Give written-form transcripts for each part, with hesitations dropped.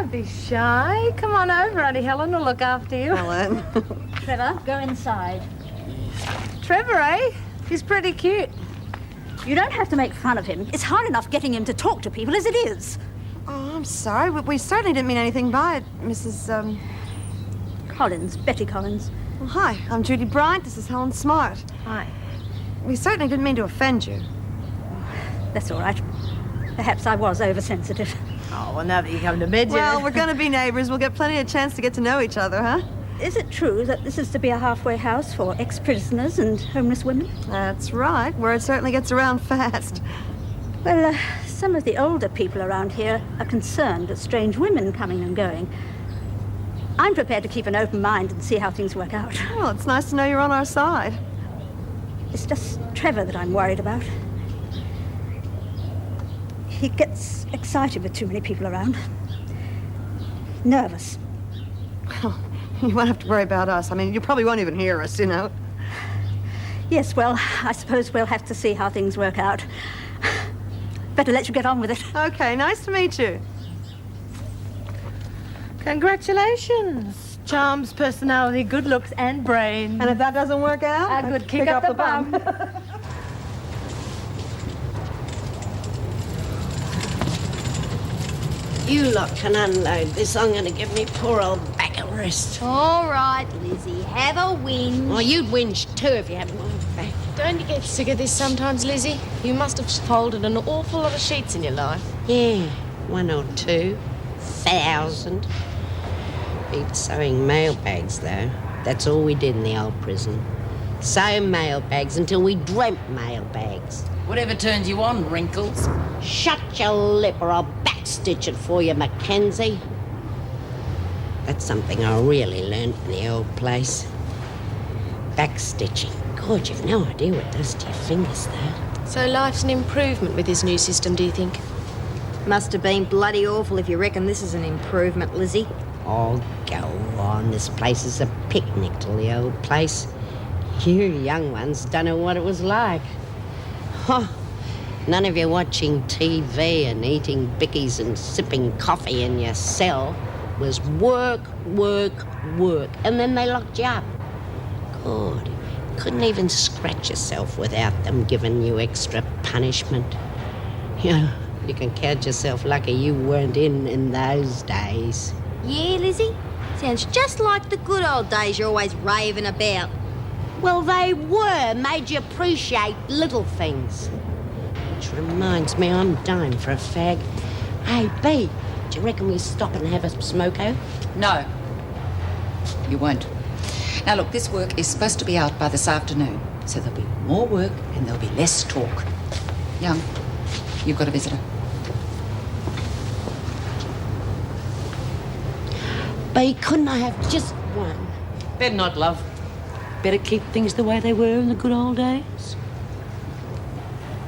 Don't be shy. Come on over, Auntie Helen will look after you. Helen. Trevor, go inside. Trevor, eh? He's pretty cute. You don't have to make fun of him. It's hard enough getting him to talk to people as it is. Oh, I'm sorry. We certainly didn't mean anything by it, Mrs. Collins, Betty Collins. Well, hi, I'm Judy Bryant. This is Helen Smart. Hi. We certainly didn't mean to offend you. That's all right. Perhaps I was oversensitive. Oh, well, now that you come to bed, Well, we're going to be neighbors. We'll get plenty of chance to get to know each other, huh? Is it true that this is to be a halfway house for ex-prisoners and homeless women? That's right. Word certainly gets around fast. Well, some of the older people around here are concerned at strange women coming and going. I'm prepared to keep an open mind and see how things work out. Well, it's nice to know you're on our side. It's just Trevor that I'm worried about. He gets excited with too many people around. Nervous. Well, you won't have to worry about us. I mean, you probably won't even hear us, you know. Yes, well, I suppose we'll have to see how things work out. Better let you get on with it. Okay, nice to meet you. Congratulations. Charms, personality, good looks, and brains. And if that doesn't work out, a good kick up the bum. You lot can unload this. I'm going to give me poor old back a rest. All right, Lizzie, have a whinge. Well, you'd whinge too if you had my back. Don't you get sick of this sometimes, Lizzie? You must have folded an awful lot of sheets in your life. Yeah, 1 or 2,000. Beat sewing mailbags, though. That's all we did in the old prison. Sew mailbags until we dreamt mailbags. Whatever turns you on, Wrinkles. Shut your lip or I'll backstitch it for you, Mackenzie. That's something I really learned in the old place. Backstitching. God, you've no idea what it does to your fingers, though. So life's an improvement with this new system, do you think? Must have been bloody awful if you reckon this is an improvement, Lizzie. Oh, go on. This place is a picnic to the old place. You young ones don't know what it was like. Huh. None of you watching TV and eating bickies and sipping coffee in your cell. It was work, work, work. And then they locked you up. God, couldn't even scratch yourself without them giving you extra punishment. Yeah, you can count yourself lucky you weren't in those days. Yeah, Lizzie? Sounds just like the good old days you're always raving about. Well, they were. Made you appreciate little things. Which reminds me, I'm dying for a fag. Hey, B, do you reckon we stop and have a smoko? No. You won't. Now, look, this work is supposed to be out by this afternoon, so there'll be more work and there'll be less talk. Young, you've got a visitor. B, couldn't I have just one? Better not, love. Better keep things the way they were in the good old days.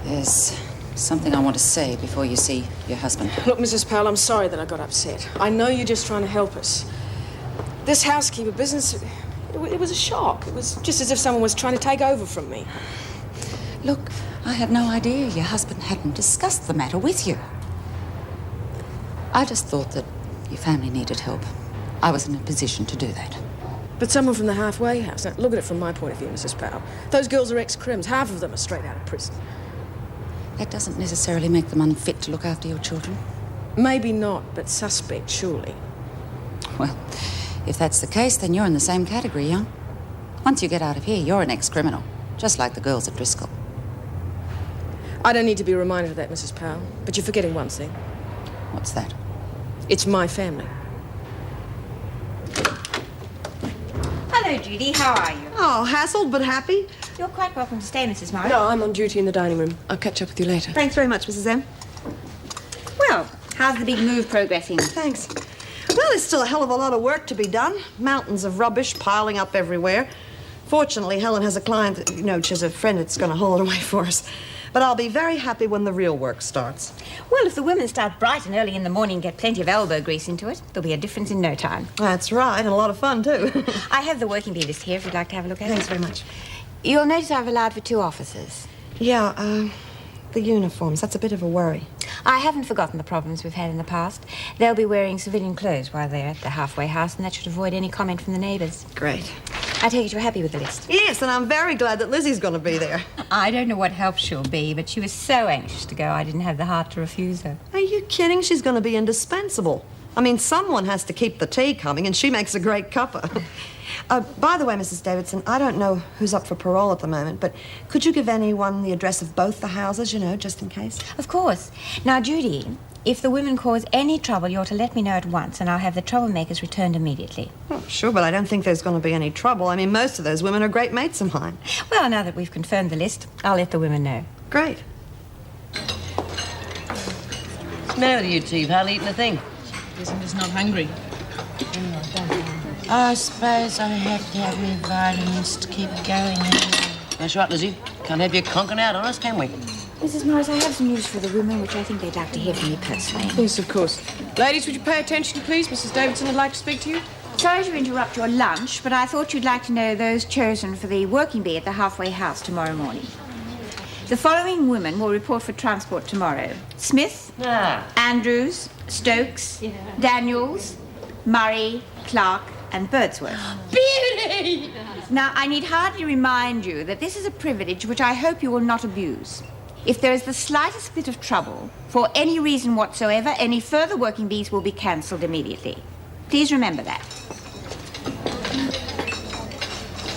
There's something I want to say before you see your husband. Look, Mrs. Powell, I'm sorry that I got upset. I know you're just trying to help us. This housekeeper business, it was a shock. It was just as if someone was trying to take over from me. Look, I had no idea your husband hadn't discussed the matter with you. I just thought that your family needed help. I was in a position to do that. But someone from the halfway house, now, look at it from my point of view, Mrs. Powell. Those girls are ex-crims. Half of them are straight out of prison. That doesn't necessarily make them unfit to look after your children. Maybe not, but suspect, surely. Well, if that's the case, then you're in the same category, young. Once you get out of here, you're an ex-criminal, just like the girls at Driscoll. I don't need to be reminded of that, Mrs. Powell, but you're forgetting one thing. What's that? It's my family. Hello, Judy. How are you? Oh, hassled but happy. You're quite welcome to stay, Mrs. Morris. No, I'm on duty in the dining room. I'll catch up with you later. Thanks very much, Mrs. M. Well, how's the big move progressing? Thanks. Well, there's still a hell of a lot of work to be done. Mountains of rubbish piling up everywhere. Fortunately, Helen has a client that, she has a friend that's going to haul it away for us. But I'll be very happy when the real work starts. Well, if the women start bright and early in the morning and get plenty of elbow grease into it, there'll be a difference in no time. That's right, and a lot of fun, too. I have the working bee list here if you'd like to have a look at it. Thanks very much. You'll notice I've allowed for 2 officers. Yeah, the uniforms. That's a bit of a worry. I haven't forgotten the problems we've had in the past. They'll be wearing civilian clothes while they're at the halfway house, and that should avoid any comment from the neighbours. Great. I take it you're happy with the list? Yes, and I'm very glad that Lizzie's going to be there. I don't know what help she'll be, but she was so anxious to go I didn't have the heart to refuse her. Are you kidding? She's going to be indispensable. I mean, someone has to keep the tea coming, and she makes a great cuppa. By the way, Mrs. Davidson, I don't know who's up for parole at the moment, but could you give anyone the address of both the houses, you know, just in case? Of course. Now, Judy, if the women cause any trouble, you're to let me know at once, and I'll have the troublemakers returned immediately. Oh, sure, but I don't think there's going to be any trouble. I mean, most of those women are great mates of mine. Well, now that we've confirmed the list, I'll let the women know. Great. What's the matter with you two? You've hardly eaten a thing. Isn't just not hungry. I suppose I have to have my vitamins to keep going. That's right, Lizzie. Can't have you conking out on us, can we? Mrs. Morris, I have some news for the women, which I think they'd like to hear from you personally. Yes, of course. Ladies, would you pay attention, please? Mrs. Davidson would like to speak to you. Sorry to interrupt your lunch, but I thought you'd like to know those chosen for the working bee at the halfway house tomorrow morning. The following women will report for transport tomorrow. Smith, Andrews, Stokes, Daniels, Murray, Clark, and Birdsworth. Beauty! Now, I need hardly remind you that this is a privilege which I hope you will not abuse. If there is the slightest bit of trouble, for any reason whatsoever, any further working bees will be cancelled immediately. Please remember that.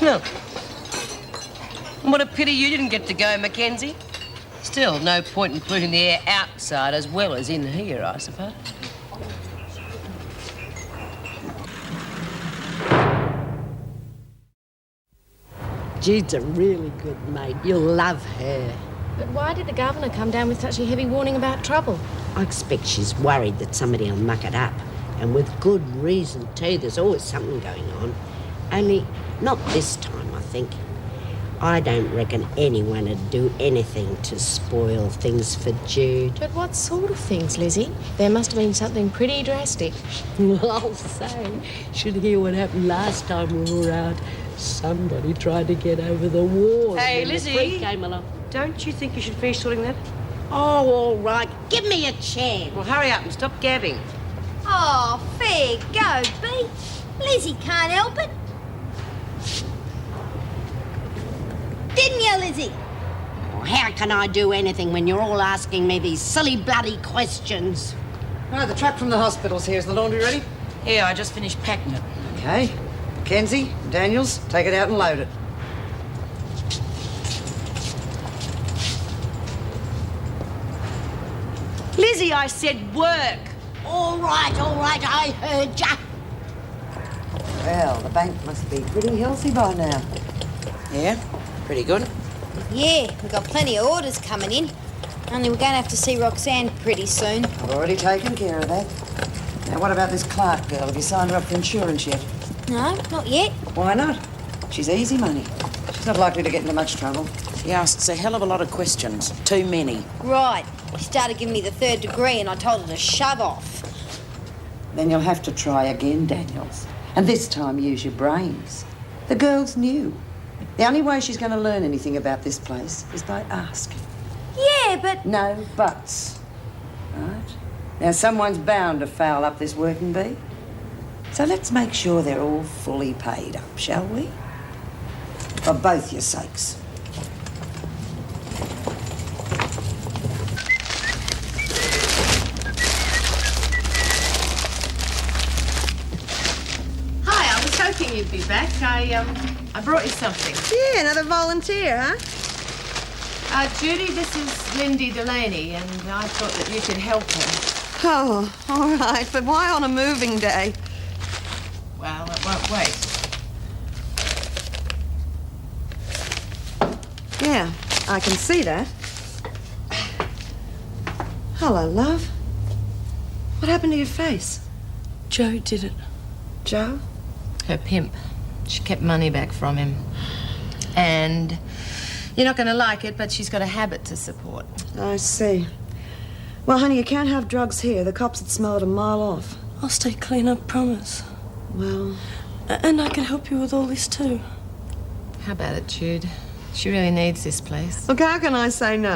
No. What a pity you didn't get to go, Mackenzie. Still, no point in polluting the air outside as well as in here, I suppose. Jude's a really good mate. You'll love her. But why did the governor come down with such a heavy warning about trouble? I expect she's worried that somebody will muck it up. And with good reason, too. There's always something going on. Only not this time, I think. I don't reckon anyone would do anything to spoil things for Jude. But what sort of things, Lizzie? There must have been something pretty drastic. Well, I'll say, should hear what happened last time we were out. Somebody tried to get over the wall. Hey, when the Lizzie. freak came along. Don't you think you should finish sorting that? Oh, all right. Give me a chance. Well, hurry up and stop gabbing. Oh, fair go, Bee. Lizzie can't help it. Didn't you, Lizzie? Oh, how can I do anything when you're all asking me these silly bloody questions? Right, the truck from the hospital's here. Is the laundry ready? Yeah, I just finished packing it. Okay. Mackenzie, Daniels, take it out and load it. Lizzie, I said work. All right, I heard ya. Well, the bank must be pretty healthy by now. Yeah, pretty good. Yeah, we've got plenty of orders coming in. Only we're going to have to see Roxanne pretty soon. I've already taken care of that. Now, what about this Clark girl? Have you signed her up for insurance yet? No, not yet. Why not? She's easy money. She's not likely to get into much trouble. She asks a hell of a lot of questions. Too many. Right. She started giving me the 3rd degree and I told her to shove off. Then you'll have to try again, Daniels. And this time use your brains. The girl's new. The only way she's going to learn anything about this place is by asking. Yeah, but... No buts. Right? Now, someone's bound to foul up this working bee. So let's make sure they're all fully paid up, shall we? For both your sakes. Hi, I was hoping you'd be back. I brought you something. Yeah, another volunteer, huh? Judy, this is Lindy Delaney, and I thought that you could help her. Oh, all right, but why on a moving day? Well, it won't wait. Yeah, I can see that. Hello, love. What happened to your face? Joe did it. Joe? Her pimp. She kept money back from him. And you're not going to like it, but she's got a habit to support. I see. Well, honey, you can't have drugs here. The cops would smell it a mile off. I'll stay clean, I promise. Well... And I can help you with all this too. How about it, Jude? She really needs this place. Look, how can I say no?